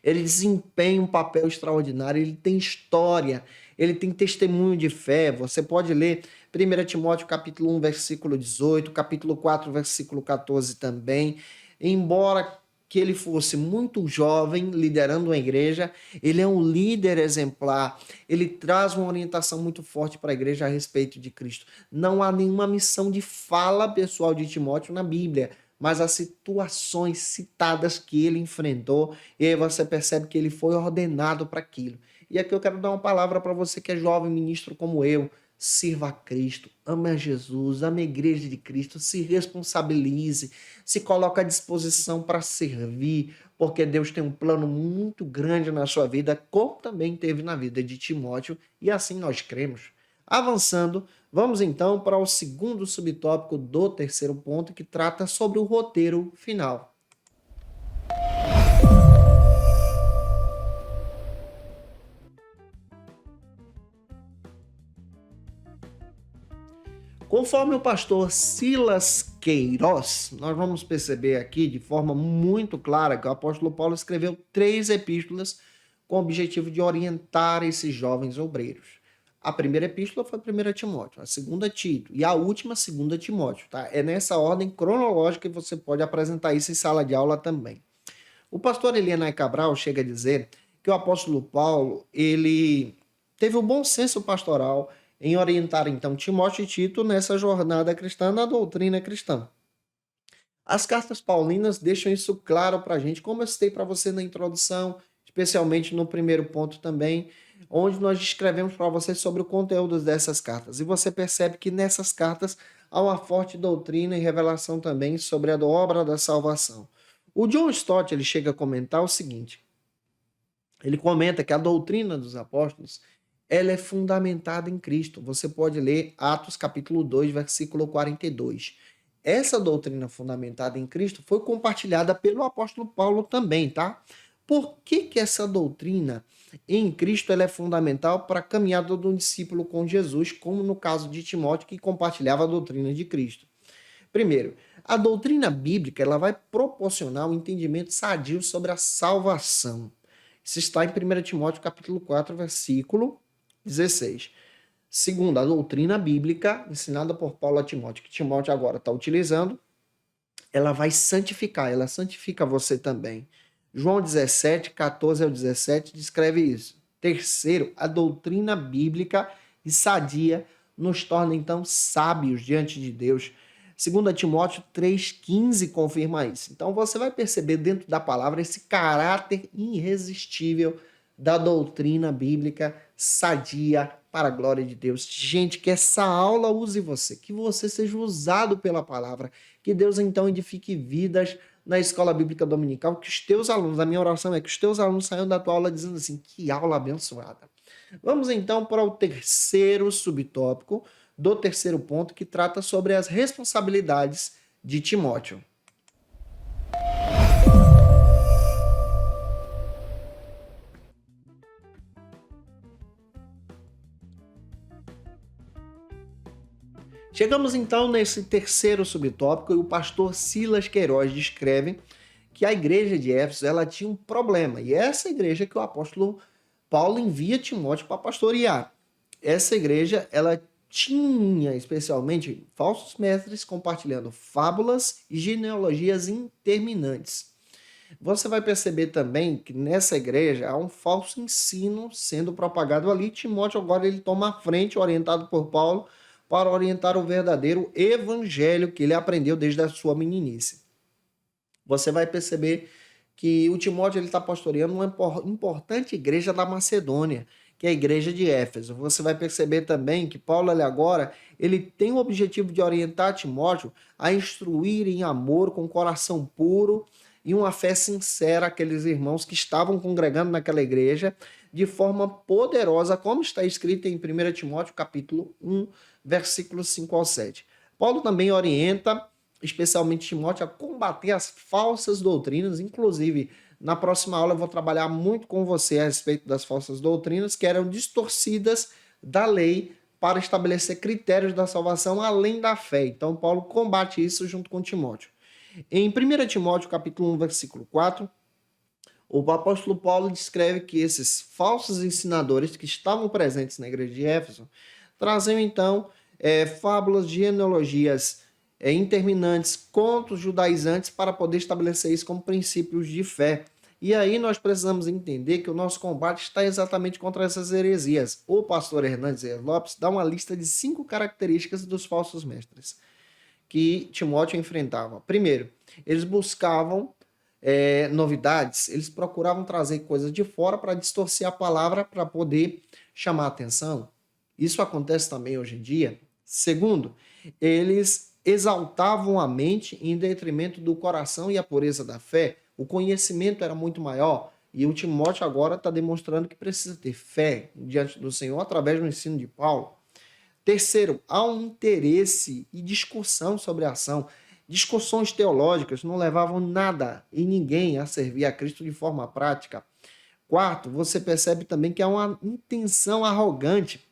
Ele desempenha um papel extraordinário, ele tem história, ele tem testemunho de fé. Você pode ler 1 Timóteo capítulo 1, versículo 18, capítulo 4, versículo 14 também. Embora que ele fosse muito jovem, liderando uma igreja, ele é um líder exemplar, ele traz uma orientação muito forte para a igreja a respeito de Cristo. Não há nenhuma missão de fala pessoal de Timóteo na Bíblia, mas as situações citadas que ele enfrentou, e aí você percebe que ele foi ordenado para aquilo. E aqui eu quero dar uma palavra para você que é jovem ministro como eu. Sirva a Cristo, ame a Jesus, ame a igreja de Cristo, se responsabilize, se coloque à disposição para servir, porque Deus tem um plano muito grande na sua vida, como também teve na vida de Timóteo, e assim nós cremos. Avançando, vamos então para o segundo subtópico do terceiro ponto, que trata sobre o roteiro final. Conforme o pastor Silas Queiroz, nós vamos perceber aqui de forma muito clara que o apóstolo Paulo escreveu 3 epístolas com o objetivo de orientar esses jovens obreiros. A primeira epístola foi 1 Timóteo, a segunda Tito e a última 2 Timóteo. Tá? É nessa ordem cronológica que você pode apresentar isso em sala de aula também. O pastor Elianai Cabral chega a dizer que o apóstolo Paulo ele teve o bom senso pastoral em orientar, então, Timóteo e Tito nessa jornada cristã, na doutrina cristã. As cartas paulinas deixam isso claro para a gente, como eu citei para você na introdução, especialmente no primeiro ponto também, onde nós descrevemos para você sobre o conteúdo dessas cartas. E você percebe que nessas cartas há uma forte doutrina e revelação também sobre a obra da salvação. O John Stott, ele chega a comentar o seguinte, ele comenta que a doutrina dos apóstolos ela é fundamentada em Cristo. Você pode ler Atos capítulo 2, versículo 42. Essa doutrina fundamentada em Cristo foi compartilhada pelo apóstolo Paulo também, tá? Por que essa doutrina em Cristo ela é fundamental para a caminhada do discípulo com Jesus, como no caso de Timóteo, que compartilhava a doutrina de Cristo? Primeiro, a doutrina bíblica ela vai proporcionar um entendimento sadio sobre a salvação. Isso está em 1 Timóteo capítulo 4, versículo 16. Segundo, a doutrina bíblica ensinada por Paulo a Timóteo, que Timóteo agora está utilizando, ela vai santificar, ela santifica você também. João 17, 14 ao 17 descreve isso. Terceiro, a doutrina bíblica e sadia nos torna então sábios diante de Deus. 2 Timóteo 3,15 confirma isso. Então você vai perceber dentro da palavra esse caráter irresistível da doutrina bíblica sadia para a glória de Deus. Gente, que essa aula use você, que você seja usado pela palavra, que Deus então edifique vidas na escola bíblica dominical, que os teus alunos, a minha oração é que os teus alunos saiam da tua aula dizendo assim, que aula abençoada. Vamos então para o terceiro subtópico do terceiro ponto, que trata sobre as responsabilidades de Timóteo. Chegamos então nesse terceiro subtópico e o pastor Silas Queiroz descreve que a igreja de Éfeso ela tinha um problema. E essa igreja que o apóstolo Paulo envia Timóteo para pastorear. Essa igreja ela tinha especialmente falsos mestres compartilhando fábulas e genealogias interminantes. Você vai perceber também que nessa igreja há um falso ensino sendo propagado ali. Timóteo agora ele toma a frente, orientado por Paulo, para orientar o verdadeiro evangelho que ele aprendeu desde a sua meninice. Você vai perceber que o Timóteo está pastoreando uma importante igreja da Macedônia, que é a igreja de Éfeso. Você vai perceber também que Paulo ele tem o objetivo de orientar Timóteo a instruir em amor, com coração puro e uma fé sincera aqueles irmãos que estavam congregando naquela igreja de forma poderosa, como está escrito em 1 Timóteo capítulo 1, versículos 5 ao 7. Paulo também orienta, especialmente Timóteo, a combater as falsas doutrinas. Inclusive, na próxima aula eu vou trabalhar muito com você a respeito das falsas doutrinas que eram distorcidas da lei para estabelecer critérios da salvação além da fé. Então, Paulo combate isso junto com Timóteo. Em 1 Timóteo capítulo 1, versículo 4, o apóstolo Paulo descreve que esses falsos ensinadores que estavam presentes na igreja de Éfeso traziam então fábulas, genealogias interminantes, contos judaizantes para poder estabelecer isso como princípios de fé. E aí nós precisamos entender que o nosso combate está exatamente contra essas heresias. O pastor Hernandes Lopes dá uma lista de 5 características dos falsos mestres que Timóteo enfrentava. Primeiro, eles buscavam novidades, eles procuravam trazer coisas de fora para distorcer a palavra para poder chamar a atenção. Isso acontece também hoje em dia. Segundo, eles exaltavam a mente em detrimento do coração e a pureza da fé. O conhecimento era muito maior e o Timóteo agora está demonstrando que precisa ter fé diante do Senhor através do ensino de Paulo. Terceiro, há um interesse e discussão sobre a ação. Discussões teológicas não levavam nada e ninguém a servir a Cristo de forma prática. Quarto, você percebe também que há uma intenção arrogante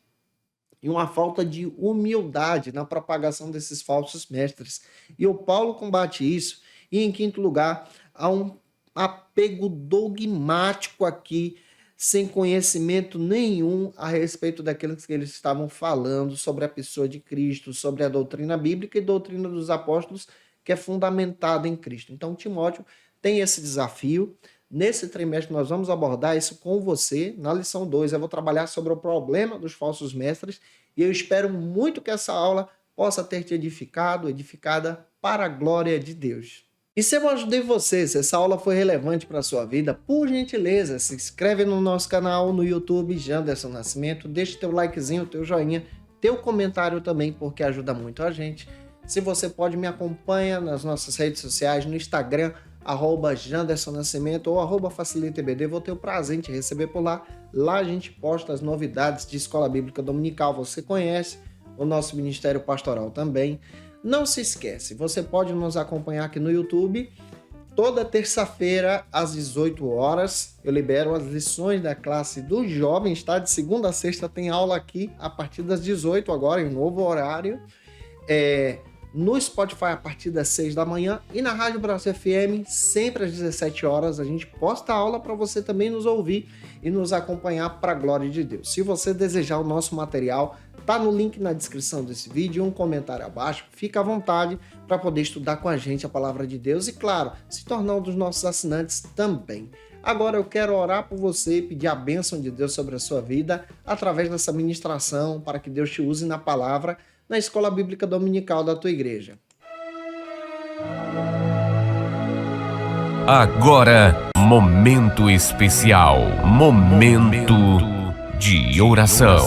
e uma falta de humildade na propagação desses falsos mestres. E o Paulo combate isso. E em quinto lugar, há um apego dogmático aqui, sem conhecimento nenhum a respeito daquilo que eles estavam falando sobre a pessoa de Cristo, sobre a doutrina bíblica e doutrina dos apóstolos, que é fundamentada em Cristo. Então, Timóteo tem esse desafio. Nesse trimestre, nós vamos abordar isso com você. Na lição 2, eu vou trabalhar sobre o problema dos falsos mestres e eu espero muito que essa aula possa ter te edificada para a glória de Deus. E se eu ajudei você, se essa aula foi relevante para a sua vida, por gentileza, se inscreve no nosso canal no YouTube, Janderson Nascimento, deixa teu likezinho, teu joinha, teu comentário também, porque ajuda muito a gente. Se você pode, me acompanha nas nossas redes sociais, no Instagram, @JandersonNascimento ou @FacilitaEBD. Vou ter o prazer em te receber por lá. Lá a gente posta as novidades de Escola Bíblica Dominical. Você conhece o nosso Ministério Pastoral também. Não se esquece, você pode nos acompanhar aqui no YouTube. Toda terça-feira, às 18 horas, eu libero as lições da classe dos jovens, tá? De segunda a sexta tem aula aqui, a partir das 18 agora, em um novo horário. No Spotify, a partir das 6 da manhã. E na Rádio Brasil FM, sempre às 17 horas, a gente posta a aula para você também nos ouvir e nos acompanhar para a glória de Deus. Se você desejar o nosso material, tá no link na descrição desse vídeo, um comentário abaixo. Fica à vontade para poder estudar com a gente a palavra de Deus e, claro, se tornar um dos nossos assinantes também. Agora eu quero orar por você e pedir a bênção de Deus sobre a sua vida através dessa ministração, para que Deus te use na palavra na Escola Bíblica Dominical da tua igreja. Agora, momento especial, momento de oração.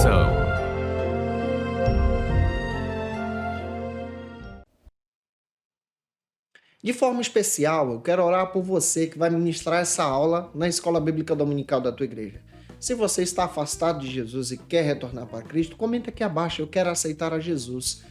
De forma especial, eu quero orar por você que vai ministrar essa aula na Escola Bíblica Dominical da tua igreja. Se você está afastado de Jesus e quer retornar para Cristo, comenta aqui abaixo, eu quero aceitar a Jesus.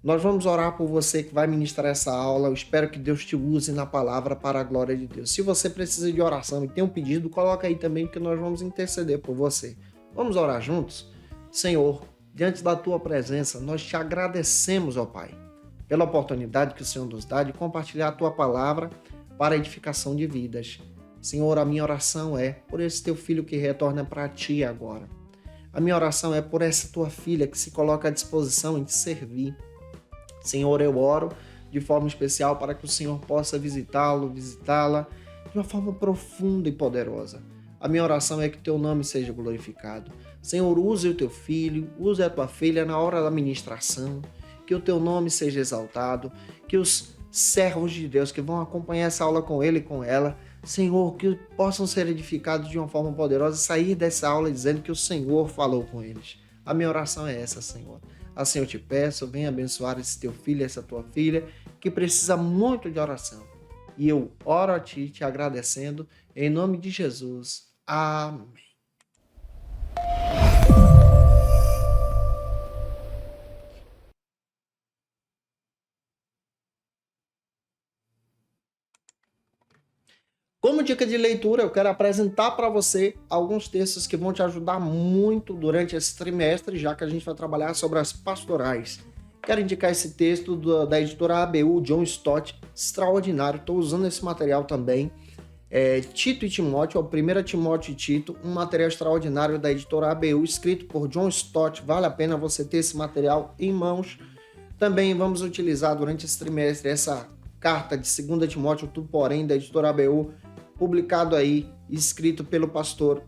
Nós vamos orar por você que vai ministrar essa aula. Eu espero que Deus te use na palavra para a glória de Deus. Se você precisa de oração e tem um pedido, coloca aí também, porque nós vamos interceder por você. Vamos orar juntos? Senhor, diante da tua presença, nós te agradecemos, ó Pai, pela oportunidade que o Senhor nos dá de compartilhar a tua palavra para a edificação de vidas. Senhor, a minha oração é por esse teu filho que retorna para ti agora. A minha oração é por essa tua filha que se coloca à disposição em te servir. Senhor, eu oro de forma especial para que o Senhor possa visitá-la de uma forma profunda e poderosa. A minha oração é que teu nome seja glorificado. Senhor, use o teu filho, use a tua filha na hora da ministração, que o teu nome seja exaltado, que os servos de Deus que vão acompanhar essa aula com ele e com ela, Senhor, que possam ser edificados de uma forma poderosa e sair dessa aula dizendo que o Senhor falou com eles. A minha oração é essa, Senhor. Assim eu te peço, venha abençoar esse teu filho, essa tua filha, que precisa muito de oração. E eu oro a ti, te agradecendo, em nome de Jesus. Amém. Como dica de leitura, eu quero apresentar para você alguns textos que vão te ajudar muito durante esse trimestre, já que a gente vai trabalhar sobre as pastorais. Quero indicar esse texto da editora ABU, John Stott, extraordinário. Estou usando esse material também. Tito e Timóteo, 1 Timóteo e Tito, um material extraordinário da editora ABU, escrito por John Stott. Vale a pena você ter esse material em mãos. Também vamos utilizar durante esse trimestre essa carta de 2 Timóteo, tu porém, da editora ABU, publicado aí, escrito pelo pastor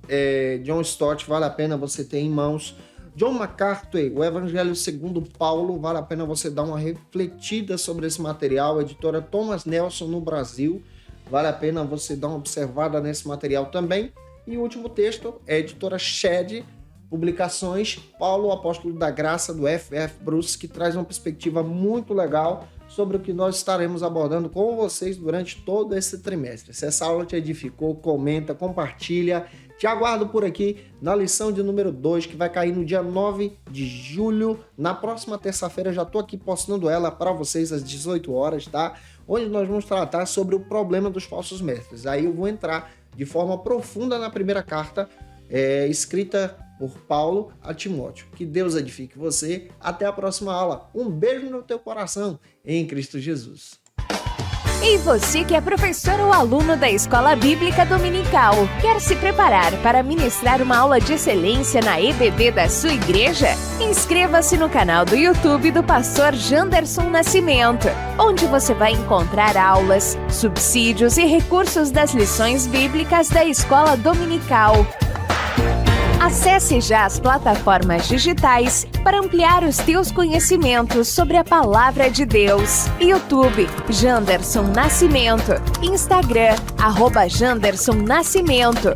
John Stott, vale a pena você ter em mãos. John MacArthur, o Evangelho segundo Paulo, vale a pena você dar uma refletida sobre esse material. Editora Thomas Nelson no Brasil, vale a pena você dar uma observada nesse material também. E o último texto é a editora Shed Publicações, Paulo, o Apóstolo da Graça, do F.F. Bruce, que traz uma perspectiva muito legal sobre o que nós estaremos abordando com vocês durante todo esse trimestre. Se essa aula te edificou, comenta, compartilha. Te aguardo por aqui na lição de número 2, que vai cair no dia 9 de julho. Na próxima terça-feira, já estou aqui postando ela para vocês às 18 horas, tá? Onde nós vamos tratar sobre o problema dos falsos mestres. Aí eu vou entrar de forma profunda na primeira carta, escrita por Paulo a Timóteo. Que Deus edifique você. Até a próxima aula. Um beijo no teu coração em Cristo Jesus. E você que é professor ou aluno da Escola Bíblica Dominical, quer se preparar para ministrar uma aula de excelência na EBD da sua igreja? Inscreva-se no canal do YouTube do pastor Janderson Nascimento, onde você vai encontrar aulas, subsídios e recursos das lições bíblicas da Escola Dominical. Acesse já as plataformas digitais para ampliar os teus conhecimentos sobre a Palavra de Deus. YouTube, Janderson Nascimento. Instagram, @Janderson Nascimento.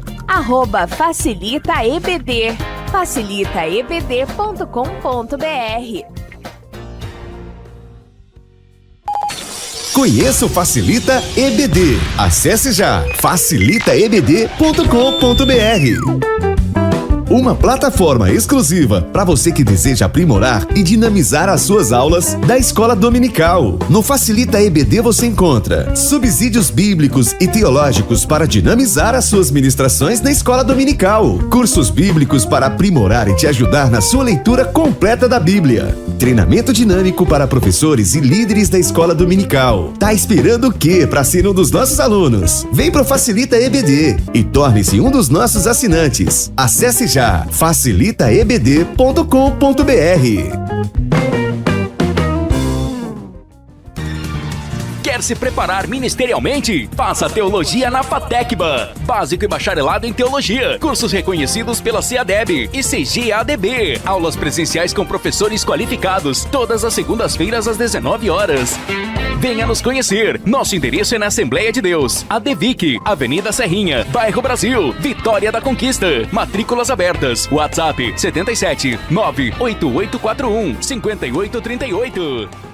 @FacilitaEBD. facilitaebd.com.br. Conheça o Facilita EBD. Acesse já facilitaebd.com.br. Uma plataforma exclusiva para você que deseja aprimorar e dinamizar as suas aulas da Escola Dominical. No Facilita EBD você encontra subsídios bíblicos e teológicos para dinamizar as suas ministrações na Escola Dominical, cursos bíblicos para aprimorar e te ajudar na sua leitura completa da Bíblia, treinamento dinâmico para professores e líderes da Escola Dominical. Tá esperando o quê para ser um dos nossos alunos? Vem pro Facilita EBD e torne-se um dos nossos assinantes. Acesse já facilitaebd.com.br. Quer se preparar ministerialmente? Faça teologia na FATECBA. Básico e bacharelado em teologia. Cursos reconhecidos pela CEADEB e CGADB. Aulas presenciais com professores qualificados. Todas as segundas-feiras às 19 horas. Venha nos conhecer. Nosso endereço é na Assembleia de Deus, ADVIC, Avenida Serrinha, Bairro Brasil, Vitória da Conquista. Matrículas abertas. WhatsApp 77 98841 5838.